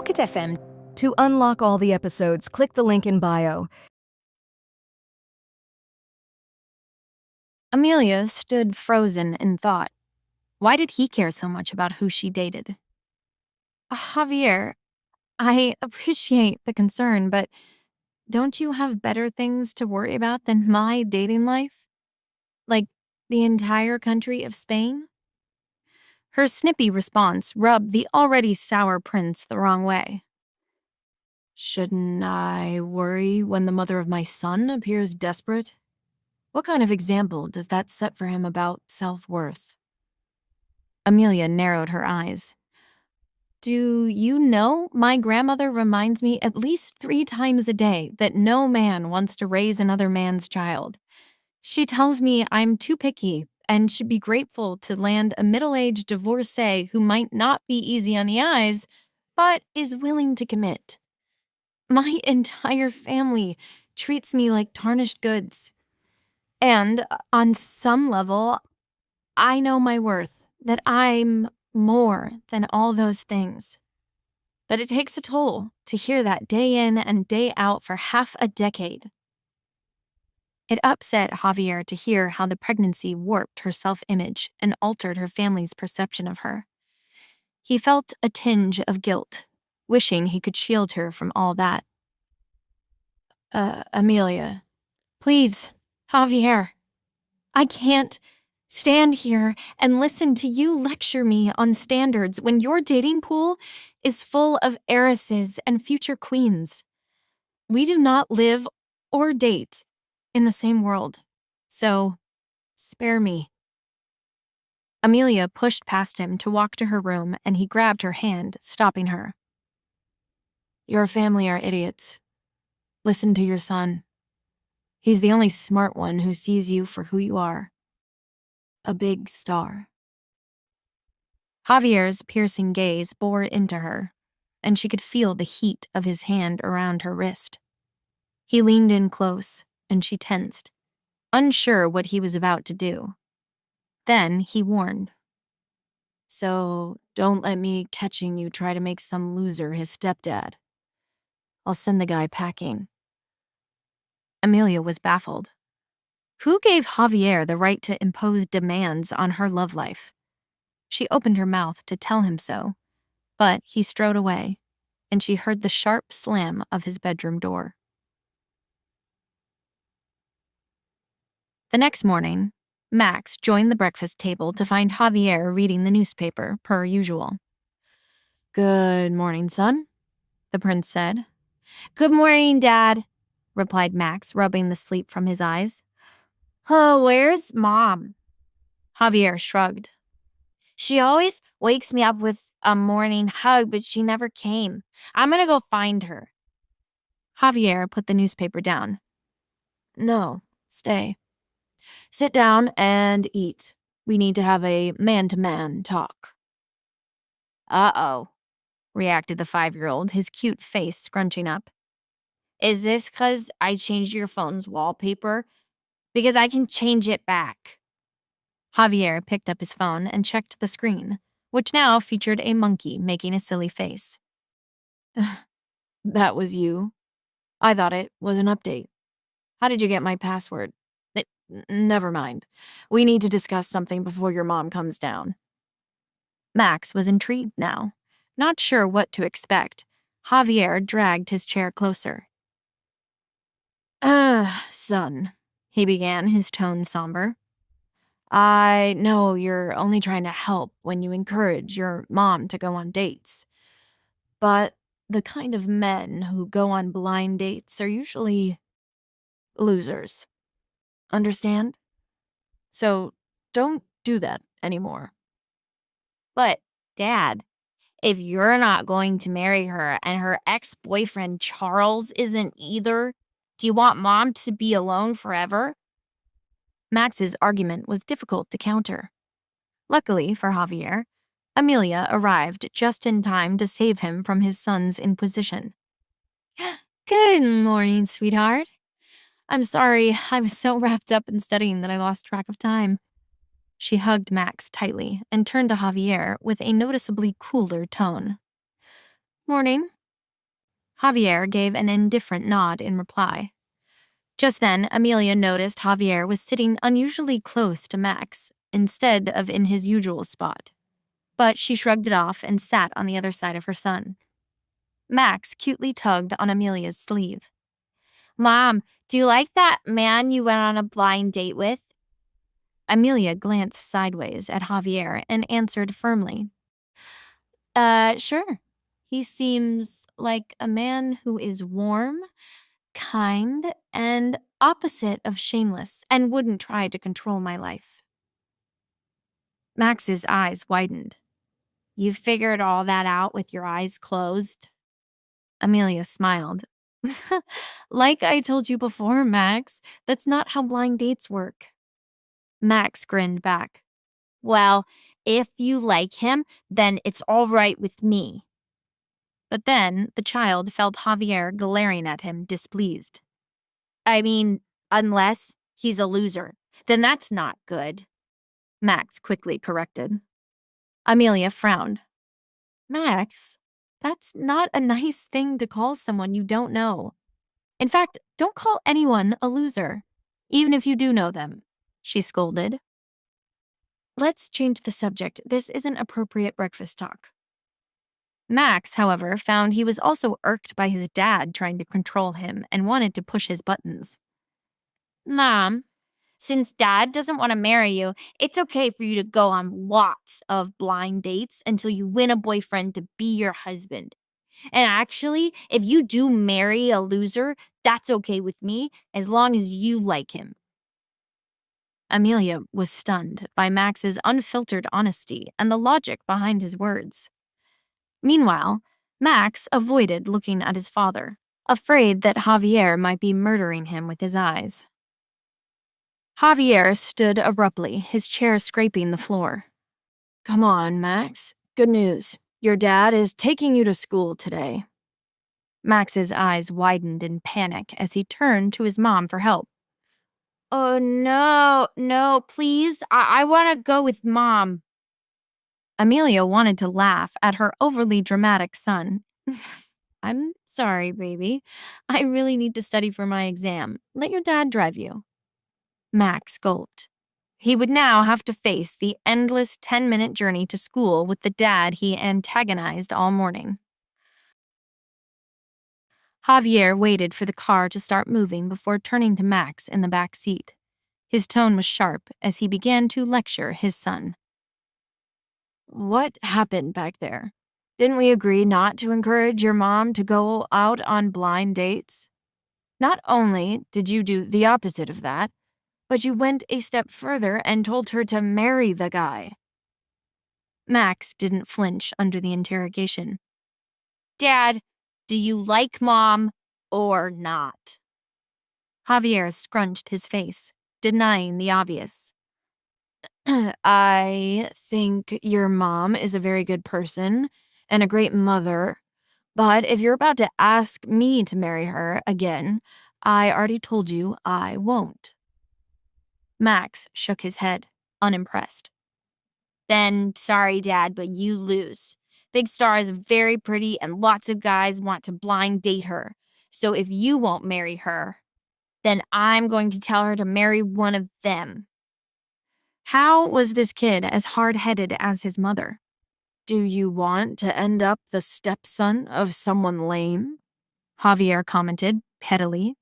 Pocket FM. To unlock all the episodes, click the link in bio. Amelia stood frozen in thought. Why did he care so much about who she dated? Javier, I appreciate the concern, but don't you have better things to worry about than my dating life? Like the entire country of Spain? Her snippy response rubbed the already sour prince the wrong way. Shouldn't I worry when the mother of my son appears desperate? What kind of example does that set for him about self-worth? Amelia narrowed her eyes. Do you know my grandmother reminds me at least 3 times a day that no man wants to raise another man's child. She tells me I'm too picky and should be grateful to land a middle-aged divorcee who might not be easy on the eyes, but is willing to commit. My entire family treats me like tarnished goods. And on some level, I know my worth, that I'm more than all those things. But it takes a toll to hear that day in and day out for half a decade. It upset Javier to hear how the pregnancy warped her self-image and altered her family's perception of her. He felt a tinge of guilt, wishing he could shield her from all that. Amelia. Please, Javier. I can't stand here and listen to you lecture me on standards when your dating pool is full of heiresses and future queens. We do not live or date in the same world, so spare me. Amelia pushed past him to walk to her room, and he grabbed her hand, stopping her. Your family are idiots. Listen to your son. He's the only smart one who sees you for who you are. A big star. Javier's piercing gaze bore into her, and she could feel the heat of his hand around her wrist. He leaned in close, and she tensed, unsure what he was about to do. Then he warned. So don't let me catching you try to make some loser his stepdad. I'll send the guy packing. Amelia was baffled. Who gave Javier the right to impose demands on her love life? She opened her mouth to tell him so, but he strode away, and she heard the sharp slam of his bedroom door. The next morning, Max joined the breakfast table to find Javier reading the newspaper, per usual. Good morning, son, the prince said. Good morning, Dad, replied Max, rubbing the sleep from his eyes. Oh, where's Mom? Javier shrugged. She always wakes me up with a morning hug, but she never came. I'm gonna go find her. Javier put the newspaper down. No, stay. Sit down and eat. We need to have a man-to-man talk. Uh-oh, reacted the 5-year-old, his cute face scrunching up. Is this 'cause I changed your phone's wallpaper? Because I can change it back. Javier picked up his phone and checked the screen, which now featured a monkey making a silly face. That was you? I thought it was an update. How did you get my password? Never mind. We need to discuss something before your mom comes down. Max was intrigued now. Not sure what to expect, Javier dragged his chair closer. Son, he began, his tone somber. I know you're only trying to help when you encourage your mom to go on dates. But the kind of men who go on blind dates are usually losers. Understand? So don't do that anymore. But, Dad, if you're not going to marry her and her ex-boyfriend Charles isn't either, do you want Mom to be alone forever? Max's argument was difficult to counter. Luckily for Javier, Amelia arrived just in time to save him from his son's inquisition. Good morning, sweetheart. I'm sorry, I was so wrapped up in studying that I lost track of time. She hugged Max tightly and turned to Javier with a noticeably cooler tone. Morning. Javier gave an indifferent nod in reply. Just then, Amelia noticed Javier was sitting unusually close to Max, instead of in his usual spot. But she shrugged it off and sat on the other side of her son. Max cutely tugged on Amelia's sleeve. Mom, do you like that man you went on a blind date with? Amelia glanced sideways at Javier and answered firmly. Sure. He seems like a man who is warm, kind, and opposite of shameless, and wouldn't try to control my life. Max's eyes widened. You figured all that out with your eyes closed? Amelia smiled. Like I told you before, Max, that's not how blind dates work. Max grinned back. Well, if you like him, then it's all right with me. But then the child felt Javier glaring at him, displeased. I mean, unless he's a loser, then that's not good. Max quickly corrected. Amelia frowned. Max, that's not a nice thing to call someone you don't know. In fact, don't call anyone a loser, even if you do know them, she scolded. Let's change the subject. This isn't appropriate breakfast talk. Max, however, found he was also irked by his dad trying to control him and wanted to push his buttons. Mom, since Dad doesn't want to marry you, it's okay for you to go on lots of blind dates until you win a boyfriend to be your husband. And actually, if you do marry a loser, that's okay with me as long as you like him. Amelia was stunned by Max's unfiltered honesty and the logic behind his words. Meanwhile, Max avoided looking at his father, afraid that Javier might be murdering him with his eyes. Javier stood abruptly, his chair scraping the floor. Come on, Max. Good news. Your dad is taking you to school today. Max's eyes widened in panic as he turned to his mom for help. Oh, no, please. I want to go with Mom. Amelia wanted to laugh at her overly dramatic son. I'm sorry, baby. I really need to study for my exam. Let your dad drive you. Max gulped. He would now have to face the endless 10-minute journey to school with the dad he antagonized all morning. Javier waited for the car to start moving before turning to Max in the back seat. His tone was sharp as he began to lecture his son. What happened back there? Didn't we agree not to encourage your mom to go out on blind dates? Not only did you do the opposite of that, but you went a step further and told her to marry the guy. Max didn't flinch under the interrogation. Dad, do you like Mom or not? Javier scrunched his face, denying the obvious. I think your mom is a very good person and a great mother, but if you're about to ask me to marry her again, I already told you I won't. Max shook his head, unimpressed. Then, sorry, Dad, but you lose. Big Star is very pretty and lots of guys want to blind date her. So if you won't marry her, then I'm going to tell her to marry one of them. How was this kid as hard-headed as his mother? Do you want to end up the stepson of someone lame? Javier commented, pettily.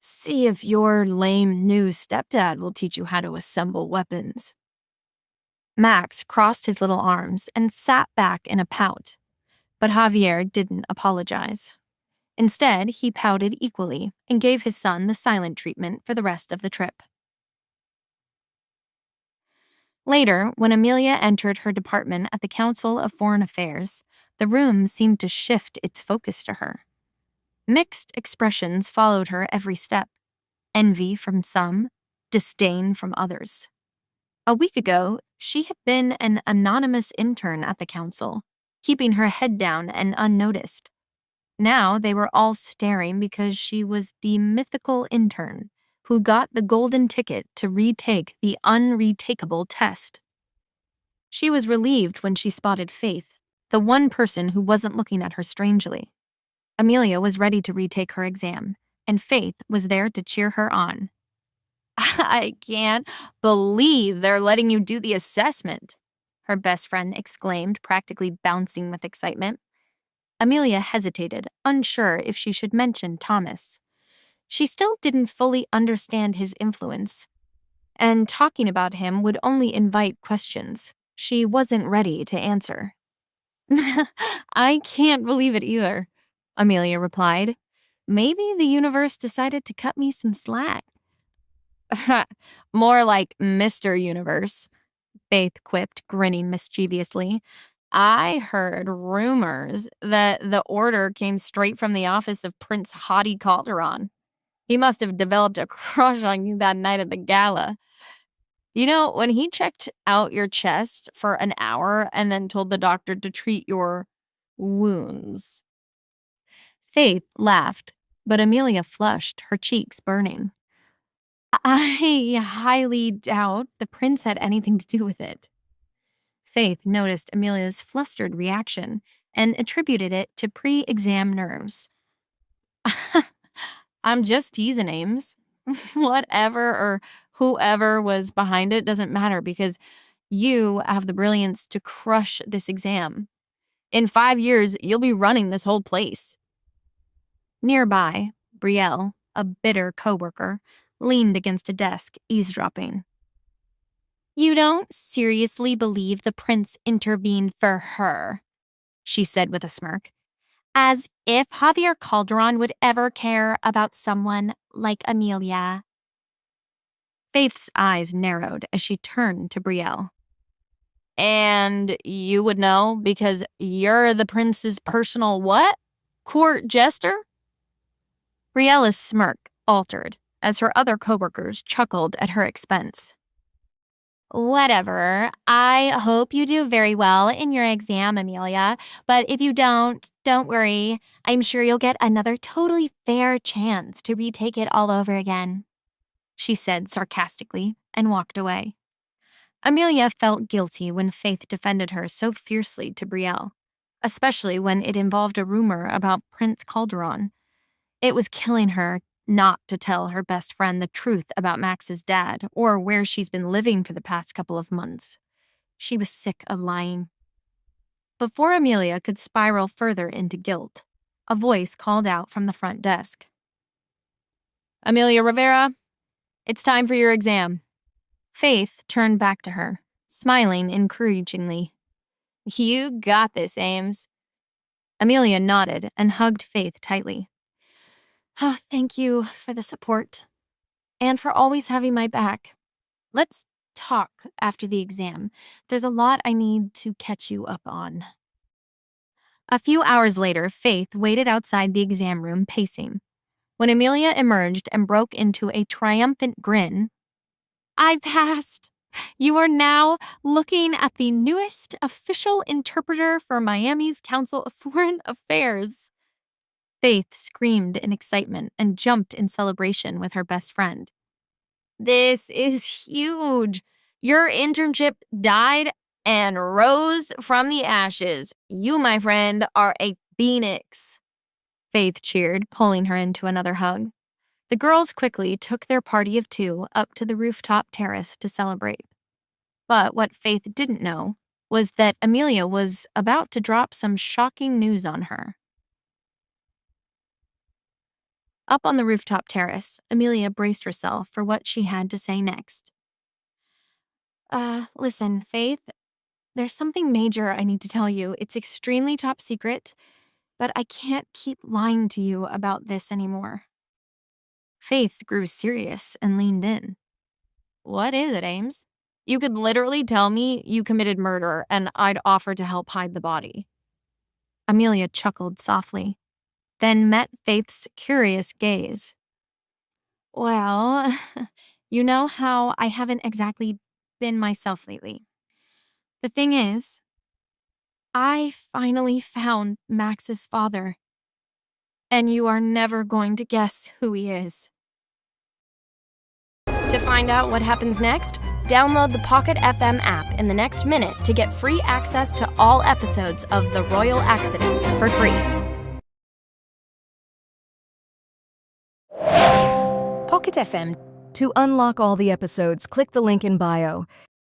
See if your lame new stepdad will teach you how to assemble weapons. Max crossed his little arms and sat back in a pout, but Javier didn't apologize. Instead, he pouted equally and gave his son the silent treatment for the rest of the trip. Later, when Amelia entered her department at the Council of Foreign Affairs, the room seemed to shift its focus to her. Mixed expressions followed her every step. Envy from some, disdain from others. A week ago, she had been an anonymous intern at the council, keeping her head down and unnoticed. Now they were all staring because she was the mythical intern who got the golden ticket to retake the unretakeable test. She was relieved when she spotted Faith, the one person who wasn't looking at her strangely. Amelia was ready to retake her exam, and Faith was there to cheer her on. I can't believe they're letting you do the assessment, her best friend exclaimed, practically bouncing with excitement. Amelia hesitated, unsure if she should mention Thomas. She still didn't fully understand his influence, and talking about him would only invite questions she wasn't ready to answer. I can't believe it either, Amelia replied. Maybe the universe decided to cut me some slack. More like Mr. Universe, Faith quipped, grinning mischievously. I heard rumors that the order came straight from the office of Prince Haughty Calderon. He must have developed a crush on you that night at the gala. You know, when he checked out your chest for an hour and then told the doctor to treat your wounds. Faith laughed, but Amelia flushed, her cheeks burning. I highly doubt the prince had anything to do with it. Faith noticed Amelia's flustered reaction and attributed it to pre-exam nerves. I'm just teasing, Ames. Whatever or whoever was behind it doesn't matter because you have the brilliance to crush this exam. In 5 years, you'll be running this whole place. Nearby, Brielle, a bitter coworker, leaned against a desk, eavesdropping. You don't seriously believe the prince intervened for her, she said with a smirk. As if Javier Calderon would ever care about someone like Amelia. Faith's eyes narrowed as she turned to Brielle. And you would know because you're the prince's personal what? Court jester? Brielle's smirk altered as her other coworkers chuckled at her expense. Whatever. I hope you do very well in your exam, Amelia. But if you don't worry. I'm sure you'll get another totally fair chance to retake it all over again, she said sarcastically and walked away. Amelia felt guilty when Faith defended her so fiercely to Brielle, especially when it involved a rumor about Prince Calderon. It was killing her not to tell her best friend the truth about Max's dad or where she's been living for the past couple of months. She was sick of lying. Before Amelia could spiral further into guilt, a voice called out from the front desk. Amelia Rivera, it's time for your exam. Faith turned back to her, smiling encouragingly. You got this, Ames. Amelia nodded and hugged Faith tightly. Oh, thank you for the support and for always having my back. Let's talk after the exam. There's a lot I need to catch you up on. A few hours later, Faith waited outside the exam room, pacing. When Amelia emerged and broke into a triumphant grin, I passed. You are now looking at the newest official interpreter for Miami's Council of Foreign Affairs. Faith screamed in excitement and jumped in celebration with her best friend. This is huge. Your internship died and rose from the ashes. You, my friend, are a phoenix. Faith cheered, pulling her into another hug. The girls quickly took their party of two up to the rooftop terrace to celebrate. But what Faith didn't know was that Amelia was about to drop some shocking news on her. Up on the rooftop terrace, Amelia braced herself for what she had to say next. Listen, Faith, there's something major I need to tell you. It's extremely top secret, but I can't keep lying to you about this anymore. Faith grew serious and leaned in. What is it, Ames? You could literally tell me you committed murder and I'd offer to help hide the body. Amelia chuckled softly, then met Faith's curious gaze. Well, you know how I haven't exactly been myself lately. The thing is, I finally found Max's father, and you are never going to guess who he is. To find out what happens next, download the Pocket FM app in the next minute to get free access to all episodes of The Royal Accident for free. Pocket FM. To unlock all the episodes, click the link in bio.